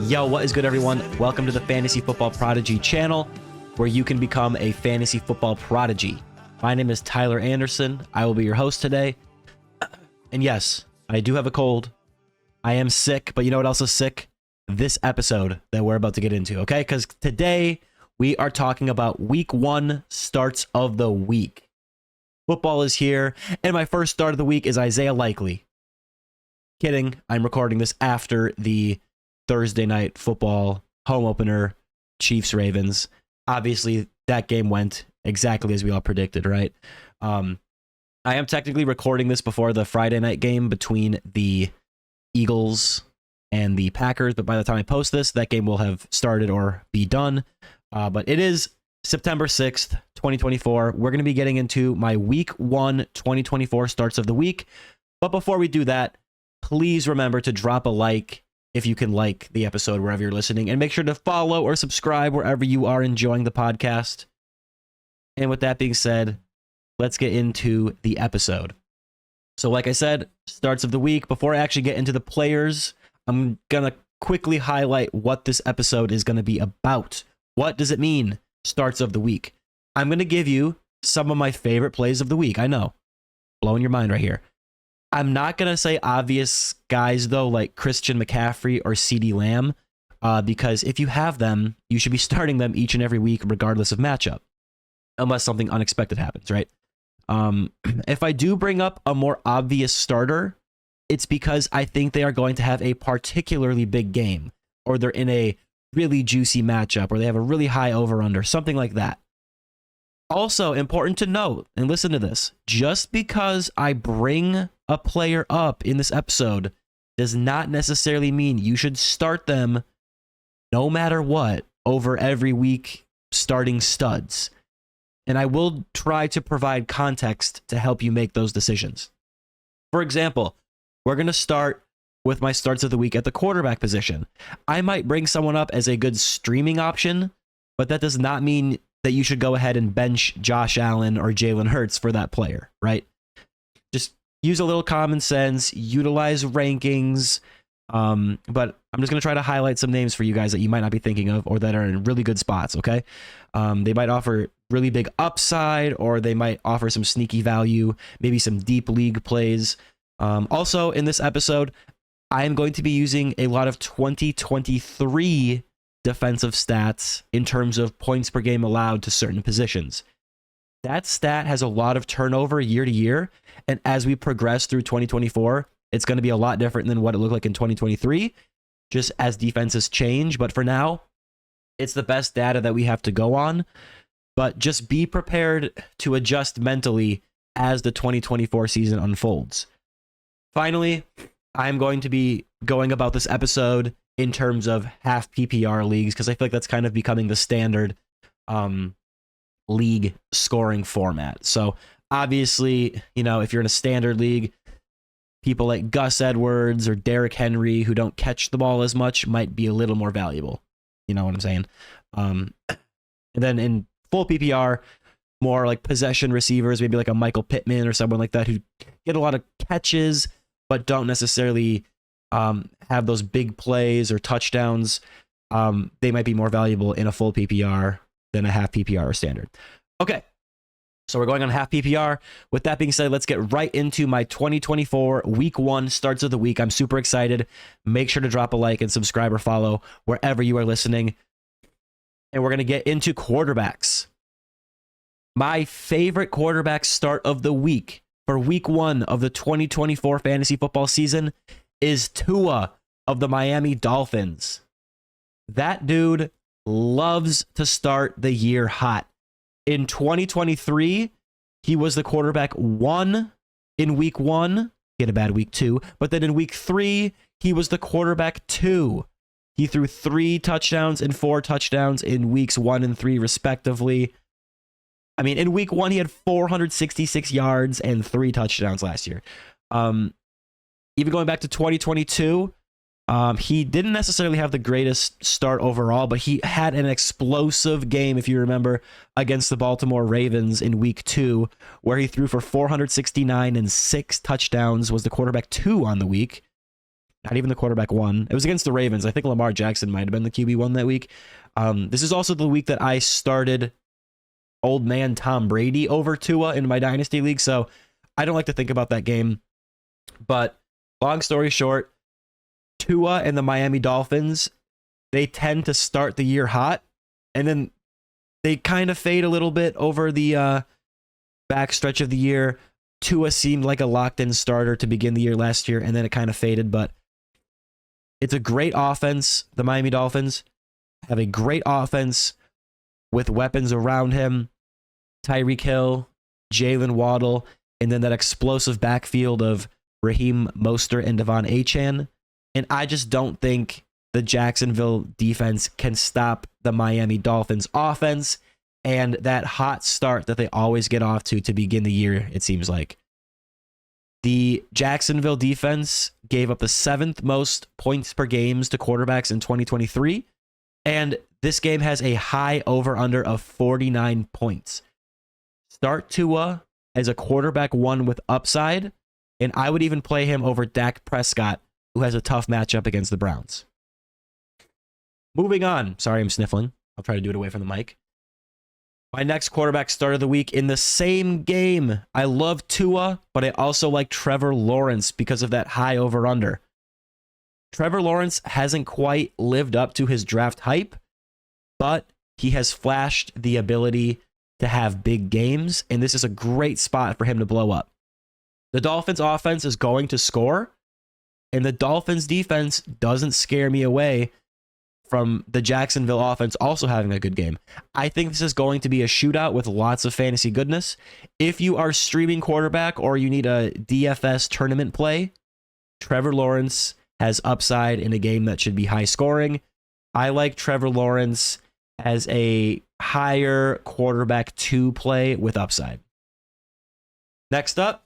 Yo, what is good, everyone? Welcome to the Fantasy Football Prodigy channel, where you can become a fantasy football prodigy. My name is Tyler Anderson. I will be your host today. And yes, I do have a cold. I am sick, but you know what else is sick? This episode that we're about to get into, okay? Because today we are talking about week 1 starts of the week. Football is here, and my first start of the week is Isaiah Likely. Kidding, I'm recording this after the Thursday night football home opener, Chiefs-Ravens. Obviously, that game went exactly as we all predicted, right? I am technically recording this before the Friday night game between the Eagles and the Packers, but by the time I post this, that game will have started or be done. But it is September 6th, 2024. We're going to be getting into my week 1 2024 starts of the week. But before we do that, please remember to drop a like if you can like the episode wherever you're listening, and make sure to follow or subscribe wherever you are enjoying the podcast. And with that being said, let's get into the episode. So like I said, starts of the week. Before I actually get into the players, I'm going to quickly highlight what this episode is going to be about. What does it mean, starts of the week? I'm going to give you some of my favorite plays of the week. I know, blowing your mind right here. I'm not going to say obvious guys, though, like Christian McCaffrey or CeeDee Lamb, because if you have them, you should be starting them each and every week, regardless of matchup, unless something unexpected happens, right? If I do bring up a more obvious starter, it's because I think they are going to have a particularly big game, or they're in a really juicy matchup, or they have a really high over-under, something like that. Also, important to note, and listen to this, just because I bring a player up in this episode does not necessarily mean you should start them no matter what over every week starting studs. And I will try to provide context to help you make those decisions. For example, we're going to start with my starts of the week at the quarterback position. I might bring someone up as a good streaming option, but that does not mean that you should go ahead and bench Josh Allen or Jalen Hurts for that player, right? Just use a little common sense, utilize rankings, but I'm just going to try to highlight some names for you guys that you might not be thinking of or that are in really good spots, okay? They might offer really big upside, or they might offer some sneaky value, maybe some deep league plays. Also, in this episode, I am going to be using a lot of 2023 defensive stats in terms of points per game allowed to certain positions. That stat has a lot of turnover year to year, and as we progress through 2024, it's going to be a lot different than what it looked like in 2023, just as defenses change. But for now, it's the best data that we have to go on. But just be prepared to adjust mentally as the 2024 season unfolds. Finally, I'm going to be going about this episode in terms of half PPR leagues, because I feel like that's kind of becoming the standard league scoring format. So obviously, you know, if you're in a standard league, people like Gus Edwards or Derrick Henry, who don't catch the ball as much, might be a little more valuable. You know what I'm saying? And then in full PPR, more like possession receivers, maybe like a Michael Pittman or someone like that, who get a lot of catches but don't necessarily have those big plays or touchdowns. They might be more valuable in a full PPR than a half PPR or standard. Okay, so we're going on half PPR. With that being said, let's get right into my 2024 week 1 starts of the week. I'm super excited. Make sure to drop a like and subscribe or follow wherever you are listening. And we're going to get into quarterbacks. My favorite quarterback start of the week for week 1 of the 2024 fantasy football season is Tua of the Miami Dolphins. That dude loves to start the year hot. In 2023, he was the quarterback 1 in week 1. He had a bad week 2. But then in week 3, he was the quarterback 2. He threw 3 touchdowns and 4 touchdowns in weeks 1 and 3, respectively. I mean, in week 1, he had 466 yards and 3 touchdowns last year. Even going back to 2022, he didn't necessarily have the greatest start overall, but he had an explosive game, if you remember, against the Baltimore Ravens in week 2, where he threw for 469 and 6 touchdowns, was the quarterback 2 on the week. not even the quarterback one. It was against the Ravens. I think Lamar Jackson might have been the QB1 that week. This is also the week that I started old man Tom Brady over Tua in my Dynasty League, so I don't like to think about that game. But long story short, Tua and the Miami Dolphins, they tend to start the year hot, and then they kind of fade a little bit over the back stretch of the year. Tua seemed like a locked-in starter to begin the year last year, and then it kind of faded, but it's a great offense. The Miami Dolphins have a great offense with weapons around him. Tyreek Hill, Jalen Waddle, and then that explosive backfield of Raheem Mostert and Devon Achane. And I just don't think the Jacksonville defense can stop the Miami Dolphins offense and that hot start that they always get off to begin the year, it seems like. The Jacksonville defense gave up the 7th most points per games to quarterbacks in 2023, and this game has a high over-under of 49 points. Start Tua as a quarterback one with upside, and I would even play him over Dak Prescott, who has a tough matchup against the Browns. Moving on. Sorry, I'm sniffling. I'll try to do it away from the mic. My next quarterback start of the week in the same game. I love Tua, but I also like Trevor Lawrence because of that high over-under. Trevor Lawrence hasn't quite lived up to his draft hype, but he has flashed the ability to have big games, and this is a great spot for him to blow up. The Dolphins offense is going to score, and the Dolphins defense doesn't scare me away from the Jacksonville offense also having a good game. I think this is going to be a shootout with lots of fantasy goodness. If you are streaming quarterback or you need a DFS tournament play, Trevor Lawrence has upside in a game that should be high scoring. I like Trevor Lawrence as a higher quarterback 2 play with upside. Next up,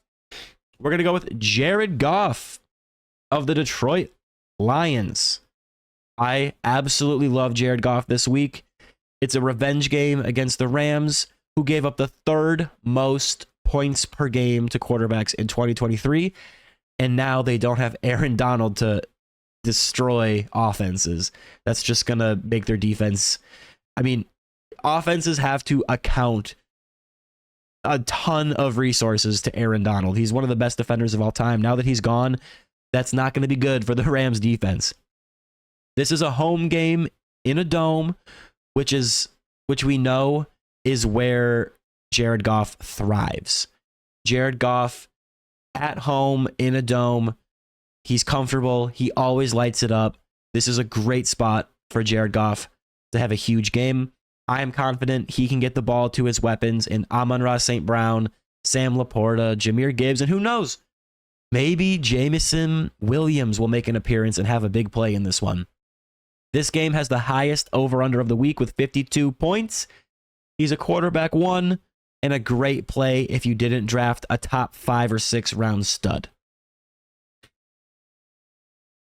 we're going to go with Jared Goff of the Detroit Lions. I absolutely love Jared Goff this week. It's a revenge game against the Rams, who gave up the 3rd most points per game to quarterbacks in 2023. And now they don't have Aaron Donald to destroy offenses. That's just going to make their defense. I mean, offenses have to account a ton of resources to Aaron Donald. He's one of the best defenders of all time. Now that he's gone, that's not going to be good for the Rams defense. This is a home game in a dome, which we know is where Jared Goff thrives. Jared Goff at home in a dome, he's comfortable. He always lights it up. This is a great spot for Jared Goff to have a huge game. I am confident he can get the ball to his weapons in Amon-Ra St. Brown, Sam Laporta, Jahmyr Gibbs, and who knows? Maybe Jameson Williams will make an appearance and have a big play in this one. This game has the highest over-under of the week with 52 points. He's a quarterback 1 and a great play if you didn't draft a top 5 or 6 round stud.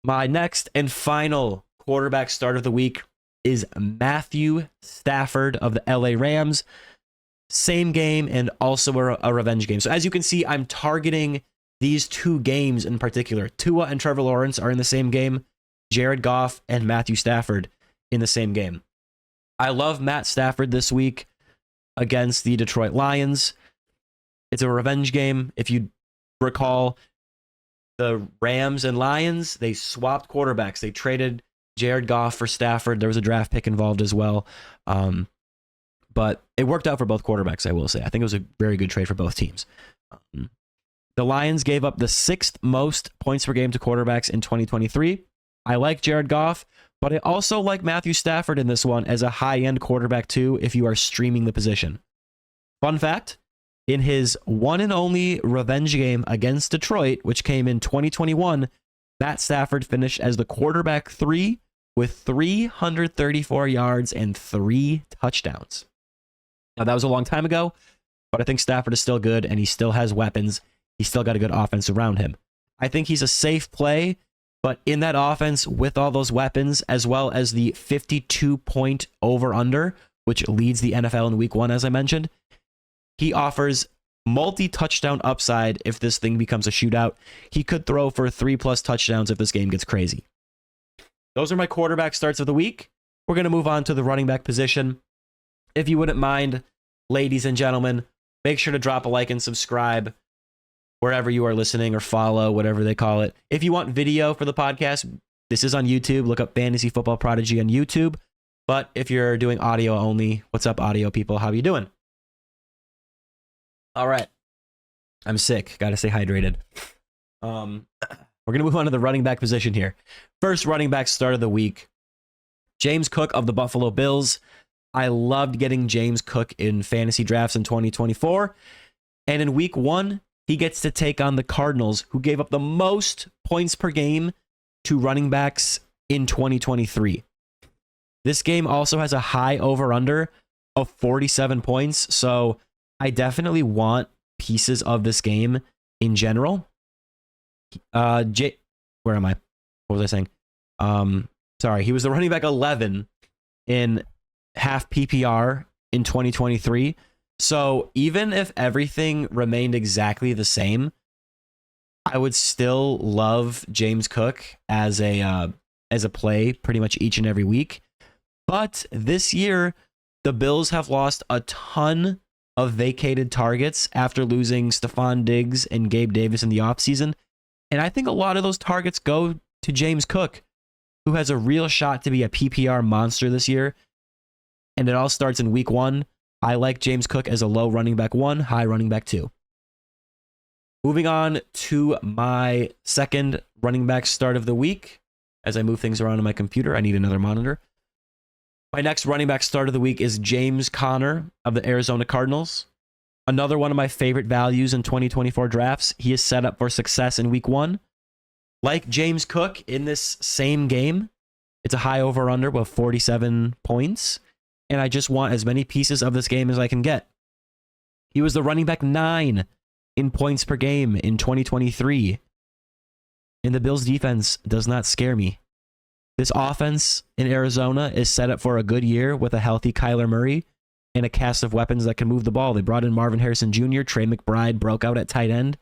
My next and final quarterback start of the week is Matthew Stafford of the LA Rams. Same game and also a revenge game. So as you can see, I'm targeting these 2 games in particular. Tua and Trevor Lawrence are in the same game. Jared Goff and Matthew Stafford in the same game. I love Matt Stafford this week against the Detroit Lions. It's a revenge game. If you recall, the Rams and Lions, they swapped quarterbacks. They traded Jared Goff for Stafford. There was a draft pick involved as well. But it worked out for both quarterbacks, I will say. I think it was a very good trade for both teams. The Lions gave up the 6th most points per game to quarterbacks in 2023. I like Jared Goff, but I also like Matthew Stafford in this one as a high-end quarterback too if you are streaming the position. Fun fact, in his one and only revenge game against Detroit, which came in 2021, Matt Stafford finished as the quarterback 3 with 334 yards and 3 touchdowns. Now, that was a long time ago, but I think Stafford is still good and he still has weapons. He's still got a good offense around him. I think he's a safe play. But in that offense, with all those weapons, as well as the 52-point over-under, which leads the NFL in week 1, as I mentioned, he offers multi-touchdown upside if this thing becomes a shootout. He could throw for 3+ touchdowns if this game gets crazy. Those are my quarterback starts of the week. We're going to move on to the running back position. If you wouldn't mind, ladies and gentlemen, make sure to drop a like and subscribe wherever you are listening, or follow, whatever they call it. If you want video for the podcast, this is on YouTube. Look up Fantasy Football Prodigy on YouTube. But if you're doing audio only, what's up, audio people? How you doing? All right. I'm sick. Got to stay hydrated. We're going to move on to the running back position here. First running back start of the week, James Cook of the Buffalo Bills. I loved getting James Cook in fantasy drafts in 2024. And in week 1, he gets to take on the Cardinals, who gave up the most points per game to running backs in 2023. This game also has a high over-under of 47 points, so I definitely want pieces of this game in general. Where am I? What was I saying? Sorry, he was the running back 11 in half PPR in 2023. So even if everything remained exactly the same, I would still love James Cook as a play pretty much each and every week. But this year, the Bills have lost a ton of vacated targets after losing Stephon Diggs and Gabe Davis in the offseason. And I think a lot of those targets go to James Cook, who has a real shot to be a PPR monster this year. And it all starts in week 1. I like James Cook as a low running back 1, high running back 2. Moving on to my second running back start of the week. As I move things around on my computer, I need another monitor. My next running back start of the week is James Conner of the Arizona Cardinals. Another one of my favorite values in 2024 drafts. He is set up for success in week 1. Like James Cook in this same game, it's a high over-under of 47 points. And I just want as many pieces of this game as I can get. He was the running back 9 in points per game in 2023. And the Bills defense does not scare me. This offense in Arizona is set up for a good year with a healthy Kyler Murray and a cast of weapons that can move the ball. They brought in Marvin Harrison Jr., Trey McBride broke out at tight end.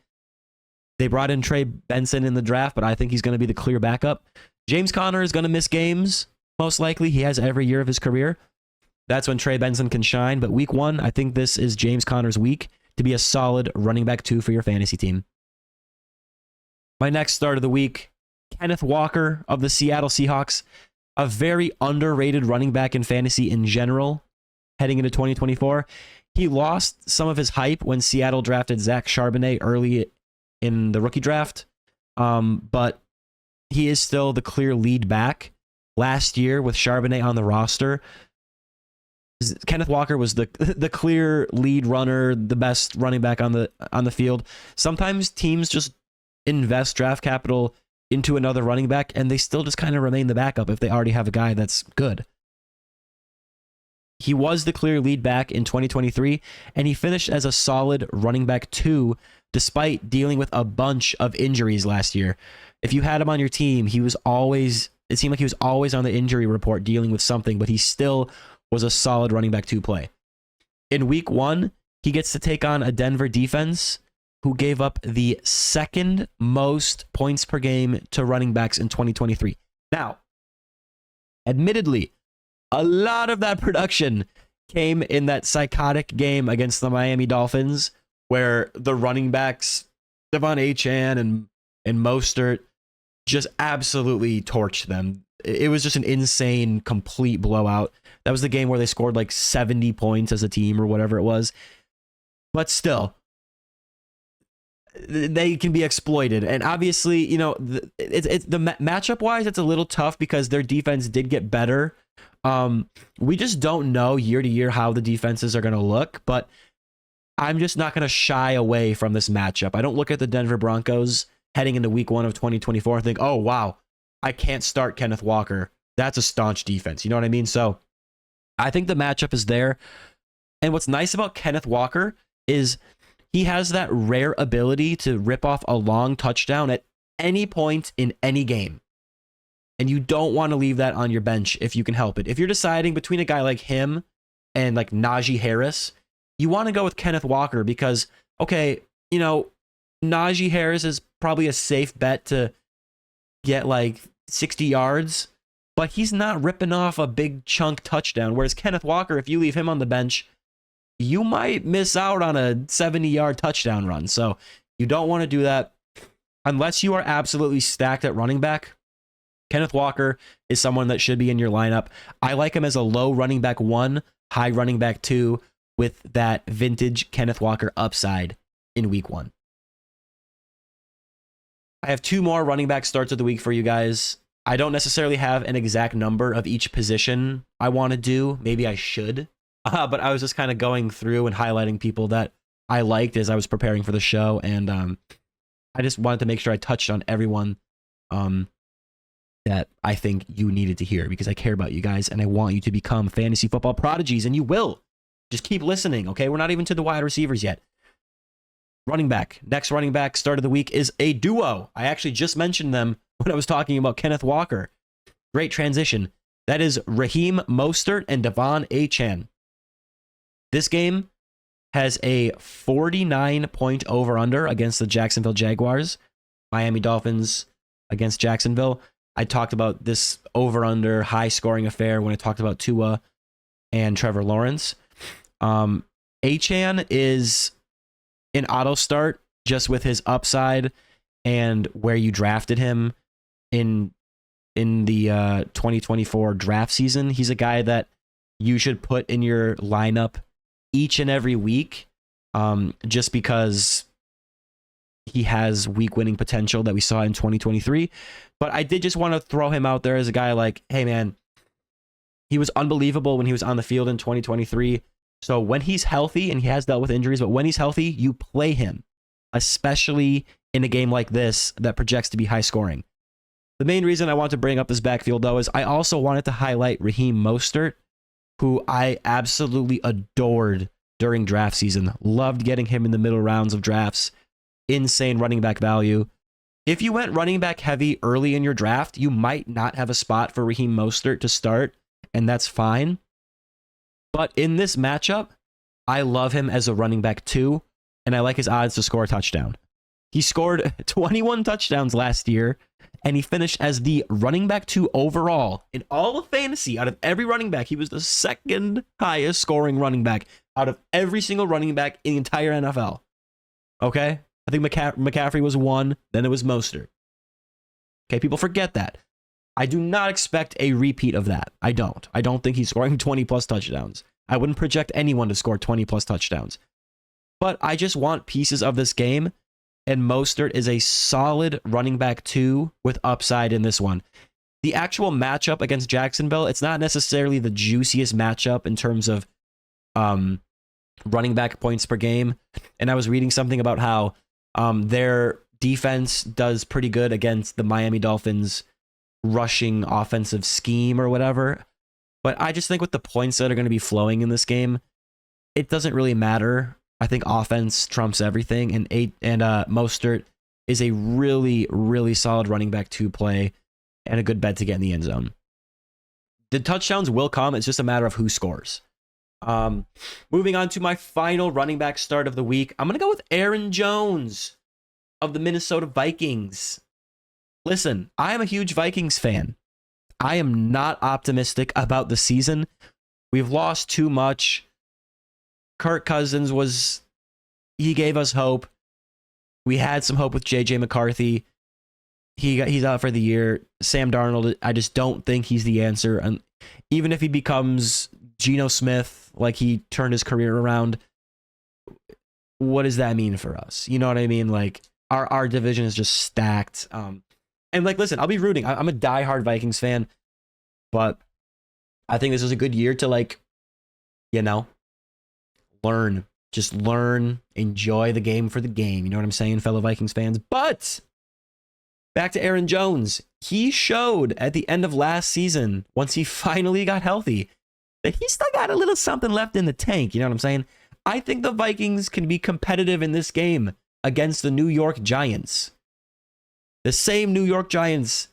They brought in Trey Benson in the draft, but I think he's going to be the clear backup. James Conner is going to miss games, most likely. He has every year of his career. That's when Trey Benson can shine. But week 1, I think this is James Conner's week to be a solid running back 2 for your fantasy team. My next start of the week, Kenneth Walker of the Seattle Seahawks, a very underrated running back in fantasy in general heading into 2024. He lost some of his hype when Seattle drafted Zach Charbonnet early in the rookie draft, but he is still the clear lead back. Last year with Charbonnet on the roster, Kenneth Walker was the clear lead runner, the best running back on the field. Sometimes teams just invest draft capital into another running back, and they still just kind of remain the backup if they already have a guy that's good. He was the clear lead back in 2023, and he finished as a solid running back 2, despite dealing with a bunch of injuries last year. If you had him on your team, it seemed like he was always on the injury report dealing with something, but he still was a solid running back 2 play. In week 1, he gets to take on a Denver defense who gave up the second most points per game to running backs in 2023. Now, admittedly, a lot of that production came in that psychotic game against the Miami Dolphins, where the running backs, Devon Achane and Mostert, just absolutely torched them. It was just an insane, complete blowout. That was the game where they scored like 70 points as a team or whatever it was. But still, they can be exploited. And obviously, the matchup wise, it's a little tough because their defense did get better. We just don't know year to year how the defenses are going to look, but I'm just not going to shy away from this matchup. I don't look at the Denver Broncos heading into week 1 of 2024 and think, oh, wow, I can't start Kenneth Walker. That's a staunch defense. You know what I mean? So I think the matchup is there. And what's nice about Kenneth Walker is he has that rare ability to rip off a long touchdown at any point in any game. And you don't want to leave that on your bench if you can help it. If you're deciding between a guy like him and like Najee Harris, you want to go with Kenneth Walker because okay, Najee Harris is probably a safe bet to get like 60 yards, but he's not ripping off a big chunk touchdown. Whereas Kenneth Walker, if you leave him on the bench, you might miss out on a 70-yard touchdown run. So you don't want to do that unless you are absolutely stacked at running back. Kenneth Walker is someone that should be in your lineup. I like him as a low running back 1, high running back 2 with that vintage Kenneth Walker upside in week 1. I have 2 more running back starts of the week for you guys. I don't necessarily have an exact number of each position I want to do. Maybe I should. But I was just kind of going through and highlighting people that I liked as I was preparing for the show. And I just wanted to make sure I touched on everyone that I think you needed to hear, because I care about you guys and I want you to become fantasy football prodigies, and you will. Just keep listening, okay? We're not even to the wide receivers yet. Running back. Next running back start of the week is a duo. I actually just mentioned them when I was talking about Kenneth Walker. Great transition. That is Raheem Mostert and Devon Achane. This game has a 49-point over-under against the Jacksonville Jaguars. Miami Dolphins against Jacksonville. I talked about this over-under high-scoring affair when I talked about Tua and Trevor Lawrence. Achane is an auto start just with his upside and where you drafted him in the 2024 draft season. He's a guy that you should put in your lineup each and every week, just because he has week winning potential that we saw in 2023. But I did just want to throw him out there as a guy like, hey man, he was unbelievable when he was on the field in 2023. So when he's healthy, and he has dealt with injuries, but when he's healthy, you play him, especially in a game like this that projects to be high scoring. The main reason I want to bring up this backfield, though, is I also wanted to highlight Raheem Mostert, who I absolutely adored during draft season. Loved getting him in the middle rounds of drafts. Insane running back value. If you went running back heavy early in your draft, you might not have a spot for Raheem Mostert to start, and that's fine. But in this matchup, I love him as a running back 2, and I like his odds to score a touchdown. He scored 21 touchdowns last year, and he finished as the running back 2 overall in all of fantasy. Out of every running back, he was the second highest scoring running back out of every single running back in the entire NFL. Okay? I think McCaffrey was 1, then it was Mostert. Okay, people forget that. I do not expect a repeat of that. I don't think he's scoring 20 plus touchdowns. I wouldn't project anyone to score 20 plus touchdowns. But I just want pieces of this game, and Mostert is a solid running back 2 with upside in this one. The actual matchup against Jacksonville, it's not necessarily the juiciest matchup in terms of running back points per game. And I was reading something about how their defense does pretty good against the Miami Dolphins rushing offensive scheme or whatever. But I just think with the points that are going to be flowing in this game, it doesn't really matter. I think offense trumps everything, and Mostert is a really, really solid running back 2 play and a good bet to get in the end zone. The touchdowns will come. It's just a matter of who scores. Moving on to my final running back start of the week, I'm going to go with Aaron Jones of the Minnesota Vikings. Listen, I am a huge Vikings fan. I am not optimistic about the season. We've lost too much. Kirk Cousins he gave us hope. We had some hope with JJ McCarthy. He's out for the year. Sam Darnold, I just don't think he's the answer. And even if he becomes Geno Smith, like he turned his career around, what does that mean for us? You know what I mean? Like our division is just stacked. And like, listen, I'll be rooting. I'm a diehard Vikings fan, but I think this is a good year to learn. Just learn, enjoy the game for the game. You know what I'm saying, fellow Vikings fans? But back to Aaron Jones. He showed at the end of last season, once he finally got healthy, that he still got a little something left in the tank. You know what I'm saying? I think the Vikings can be competitive in this game against the New York Giants. The same New York Giants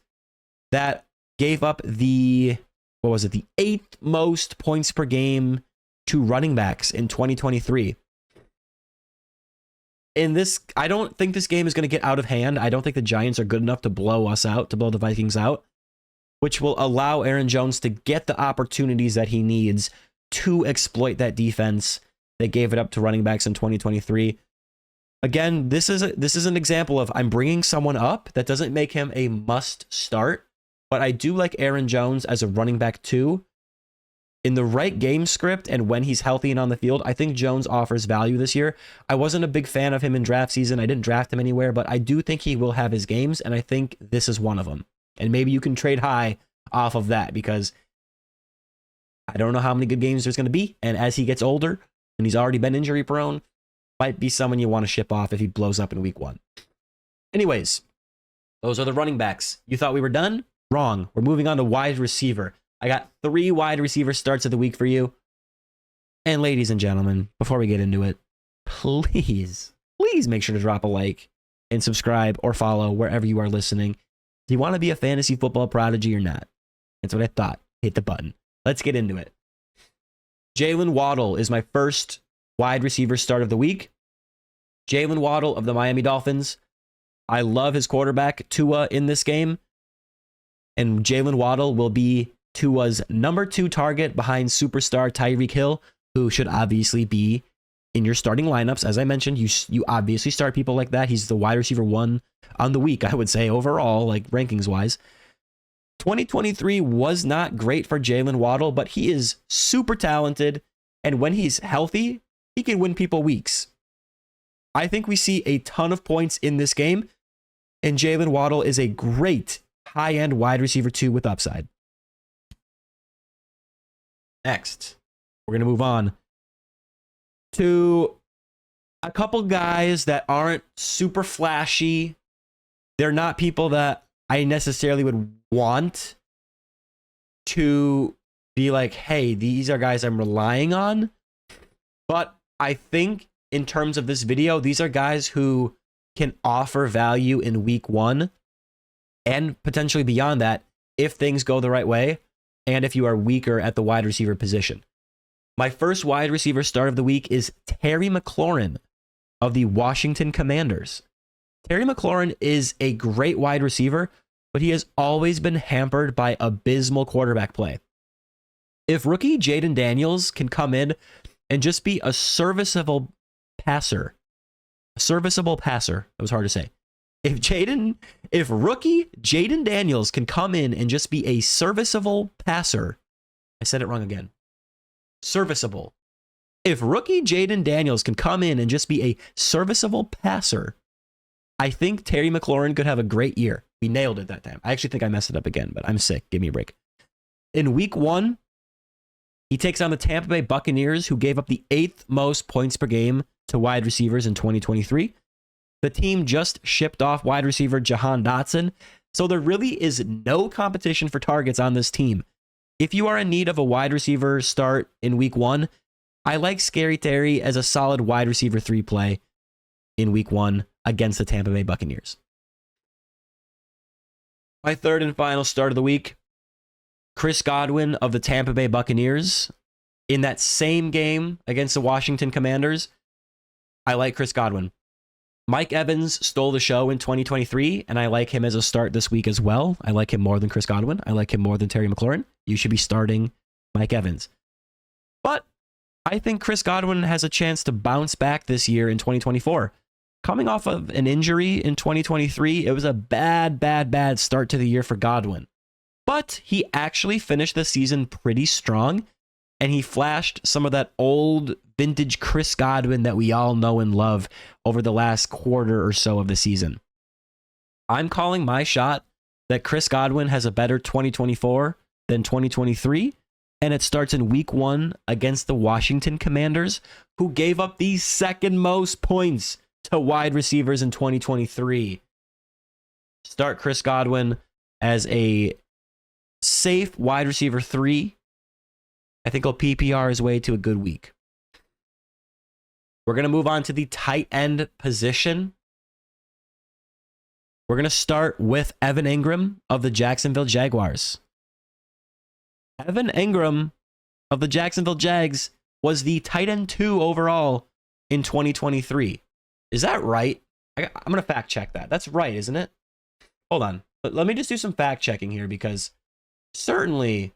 that gave up the 8th most points per game to running backs in 2023. in this, I don't think this game is going to get out of hand. I don't think the Giants are good enough to blow us out, to blow the Vikings out, which will allow Aaron Jones to get the opportunities that he needs to exploit that defense that gave it up to running backs in 2023. Again, this is an example of I'm bringing someone up. That doesn't make him a must start, but I do like Aaron Jones as a running back too. In the right game script and when he's healthy and on the field, I think Jones offers value this year. I wasn't a big fan of him in draft season. I didn't draft him anywhere, but I do think he will have his games, and I think this is one of them. And maybe you can trade high off of that, because I don't know how many good games there's going to be. And as he gets older and he's already been injury prone, might be someone you want to ship off if he blows up in week 1. Anyways, those are the running backs. You thought we were done? Wrong. We're moving on to wide receiver. I got 3 wide receiver starts of the week for you. And ladies and gentlemen, before we get into it, please make sure to drop a like and subscribe or follow wherever you are listening. Do you want to be a fantasy football prodigy or not? That's what I thought. Hit the button. Let's get into it. Jalen Waddle is my first wide receiver start of the week. Jalen Waddle of the Miami Dolphins. I love his quarterback, Tua, in this game. And Jalen Waddle will be Tua's number 2 target behind superstar Tyreek Hill, who should obviously be in your starting lineups. As I mentioned, you obviously start people like that. He's the wide receiver 1 on the week, I would say, overall, like rankings-wise. 2023 was not great for Jalen Waddle, but he is super talented, and when he's healthy, he can win people weeks. I think we see a ton of points in this game, and Jalen Waddle is a great high-end wide receiver 2 with upside. Next, we're going to move on to a couple guys that aren't super flashy. They're not people that I necessarily would want to be like, hey, these are guys I'm relying on. But I think in terms of this video, these are guys who can offer value in week 1 and potentially beyond that if things go the right way and if you are weaker at the wide receiver position. My first wide receiver start of the week is Terry McLaurin of the Washington Commanders. Terry McLaurin is a great wide receiver, but he has always been hampered by abysmal quarterback play. If rookie Jaden Daniels can come in and just be a serviceable passer, that was hard to say. If rookie Jaden Daniels can come in and just be a serviceable passer, I said it wrong again. Serviceable. If rookie Jaden Daniels can come in and just be a serviceable passer, I think Terry McLaurin could have a great year. We nailed it that time. I actually think I messed it up again, but I'm sick. Give me a break. In week 1, he takes on the Tampa Bay Buccaneers, who gave up the 8th most points per game to wide receivers in 2023. The team just shipped off wide receiver Jahan Dotson, so there really is no competition for targets on this team. If you are in need of a wide receiver start in week 1, I like Scary Terry as a solid wide receiver 3 play in week 1 against the Tampa Bay Buccaneers. My third and final start of the week, Chris Godwin of the Tampa Bay Buccaneers. In that same game against the Washington Commanders, I like Chris Godwin. Mike Evans stole the show in 2023, and I like him as a start this week as well. I like him more than Chris Godwin. I like him more than Terry McLaurin. You should be starting Mike Evans. But I think Chris Godwin has a chance to bounce back this year in 2024. Coming off of an injury in 2023, it was a bad start to the year for Godwin. But he actually finished the season pretty strong, and he flashed some of that old vintage Chris Godwin that we all know and love over the last quarter or so of the season. I'm calling my shot that Chris Godwin has a better 2024 than 2023, and it starts in week 1 against the Washington Commanders, who gave up the 2nd most points to wide receivers in 2023. Start Chris Godwin as a safe wide receiver 3. I think he'll PPR his way to a good week. We're going to move on to the tight end position. We're going to start with Evan Ingram of the Jacksonville Jaguars. Evan Ingram of the Jacksonville Jags was the tight end 2 overall in 2023. Is that right? I'm going to fact check that. That's right, isn't it? Hold on. Let me just do some fact checking here because certainly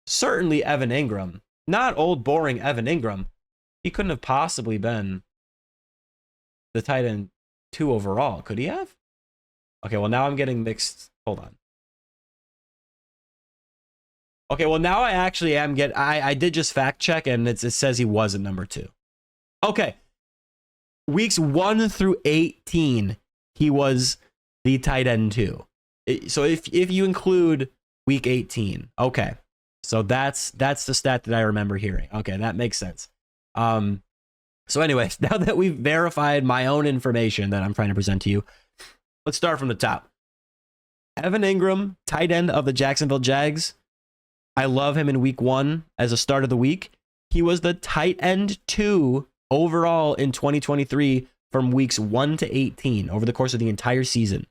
Evan Ingram, not old boring Evan Ingram, he couldn't have possibly been the tight end 2 overall. Could he have? Okay, well, now I'm getting mixed. Hold on. Okay, well, now I actually am I did just fact check, and it says he wasn't number 2. Okay. Weeks 1 through 18, he was the tight end 2. So if you include week 18, okay. So that's the stat that I remember hearing. Okay, that makes sense. So anyways, now that we've verified my own information that I'm trying to present to you, let's start from the top. Evan Ingram, tight end of the Jacksonville Jags. I love him in week 1 as a start of the week. He was the tight end 2 overall in 2023 from weeks 1 to 18 over the course of the entire season.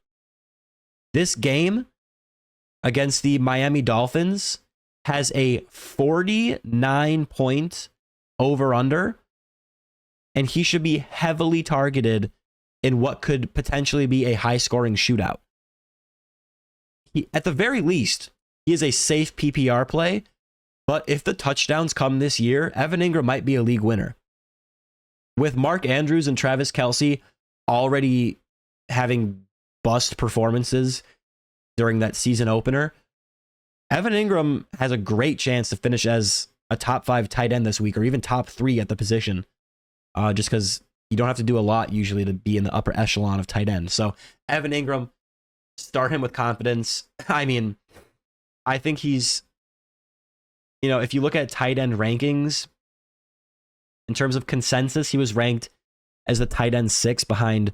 This game against the Miami Dolphins has a 49-point over-under, and he should be heavily targeted in what could potentially be a high-scoring shootout. At the very least, he is a safe PPR play, but if the touchdowns come this year, Evan Ingram might be a league winner. With Mark Andrews and Travis Kelce already having bust performances during that season opener, Evan Ingram has a great chance to finish as a top 5 tight end this week, or even top 3 at the position, just because you don't have to do a lot usually to be in the upper echelon of tight end. So Evan Ingram, start him with confidence. I mean, I think he's, if you look at tight end rankings, in terms of consensus, he was ranked as the tight end 6 behind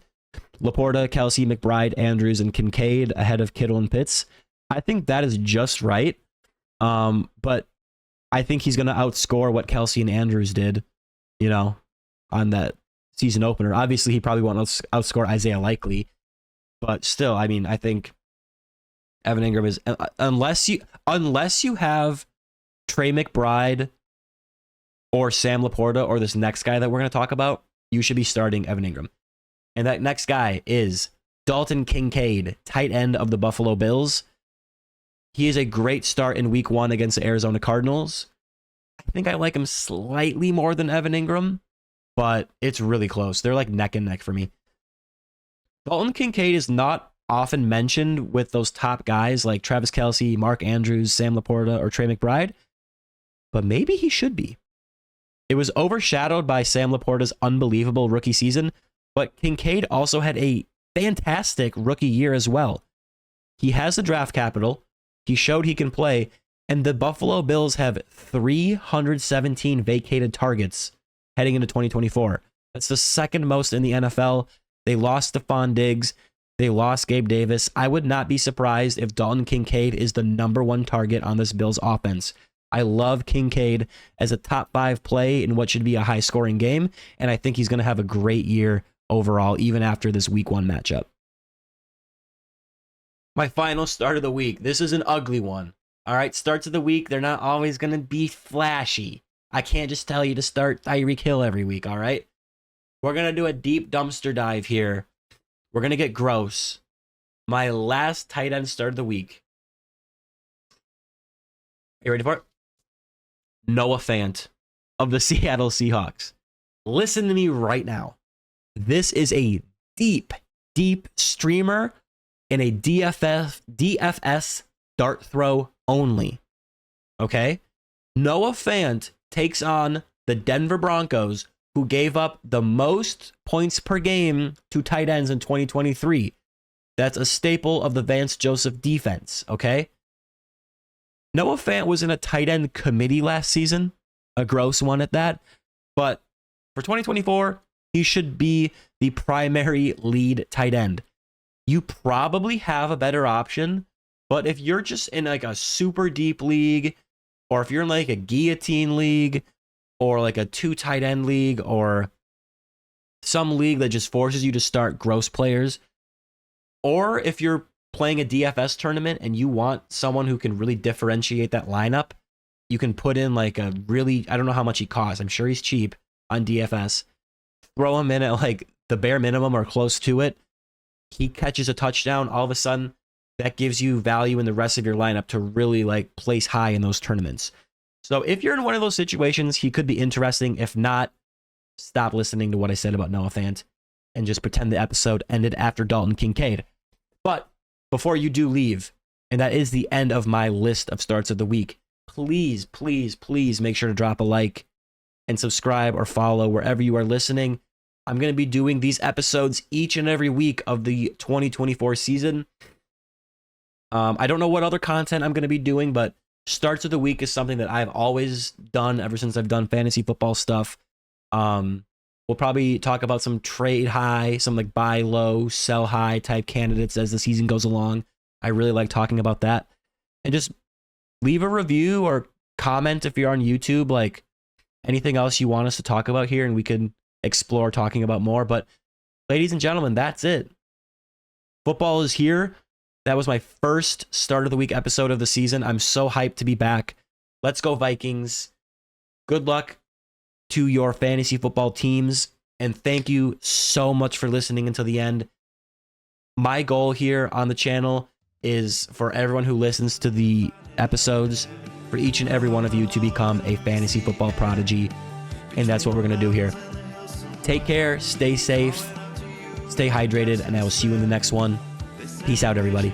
Laporta, Kelce, McBride, Andrews, and Kincaid, ahead of Kittle and Pitts. I think that is just right. But I think he's going to outscore what Kelce and Andrews did, on that season opener. Obviously, he probably won't outscore Isaiah Likely, but still, I mean, I think Evan Ingram is, unless you have Trey McBride or Sam Laporta or this next guy that we're going to talk about, you should be starting Evan Ingram. And that next guy is Dalton Kincaid, tight end of the Buffalo Bills. He is a great start in week 1 against the Arizona Cardinals. I think I like him slightly more than Evan Ingram, but it's really close. They're like neck and neck for me. Dalton Kincaid is not often mentioned with those top guys like Travis Kelce, Mark Andrews, Sam Laporta, or Trey McBride, but maybe he should be. It was overshadowed by Sam Laporta's unbelievable rookie season, but Kincaid also had a fantastic rookie year as well. He has the draft capital. He showed he can play, and the Buffalo Bills have 317 vacated targets heading into 2024. That's the second most in the NFL. They lost Stephon Diggs. They lost Gabe Davis. I would not be surprised if Dalton Kincaid is the number 1 target on this Bills offense. I love Kincaid as a top 5 play in what should be a high-scoring game, and I think he's going to have a great year overall, even after this week 1 matchup. My final start of the week. This is an ugly one. All right, starts of the week, they're not always going to be flashy. I can't just tell you to start Tyreek Hill every week, all right? We're going to do a deep dumpster dive here. We're going to get gross. My last tight end start of the week. You ready for it? Noah Fant of the Seattle Seahawks. Listen to me right now. This is a deep streamer in a DFS dart throw only. Okay? Noah Fant takes on the Denver Broncos, who gave up the most points per game to tight ends in 2023. That's a staple of the Vance Joseph defense, okay? Noah Fant was in a tight end committee last season, a gross one at that, but for 2024, he should be the primary lead tight end. You probably have a better option, but if you're just in like a super deep league, or if you're in like a guillotine league, or like a 2 tight end league, or some league that just forces you to start gross players, or if you're playing a DFS tournament and you want someone who can really differentiate that lineup, you can put in like a really, I don't know how much he costs, I'm sure he's cheap on DFS, throw him in at like the bare minimum or close to it, he catches a touchdown, all of a sudden that gives you value in the rest of your lineup to really like place high in those tournaments. So if you're in one of those situations, he could be interesting. If not, stop listening to what I said about Noah Fant and just pretend the episode ended after Dalton Kincaid. But before you do leave, and that is the end of my list of starts of the week, please, please, please make sure to drop a like and subscribe or follow wherever you are listening. I'm going to be doing these episodes each and every week of the 2024 season. I don't know what other content I'm going to be doing, but starts of the week is something that I've always done ever since I've done fantasy football stuff. We'll probably talk about some trade high, some like buy low, sell high type candidates as the season goes along. I really like talking about that. And just leave a review or comment if you're on YouTube, like anything else you want us to talk about here, and we can explore talking about more. But ladies and gentlemen, that's it. Football is here. That was my first start of the week episode of the season. I'm so hyped to be back. Let's go Vikings. Good luck to your fantasy football teams. And thank you so much for listening until the end. My goal here on the channel is for everyone who listens to the episodes, for each and every one of you to become a fantasy football prodigy. And that's what we're going to do here. Take care, stay safe, stay hydrated, and I will see you in the next one. Peace out, everybody.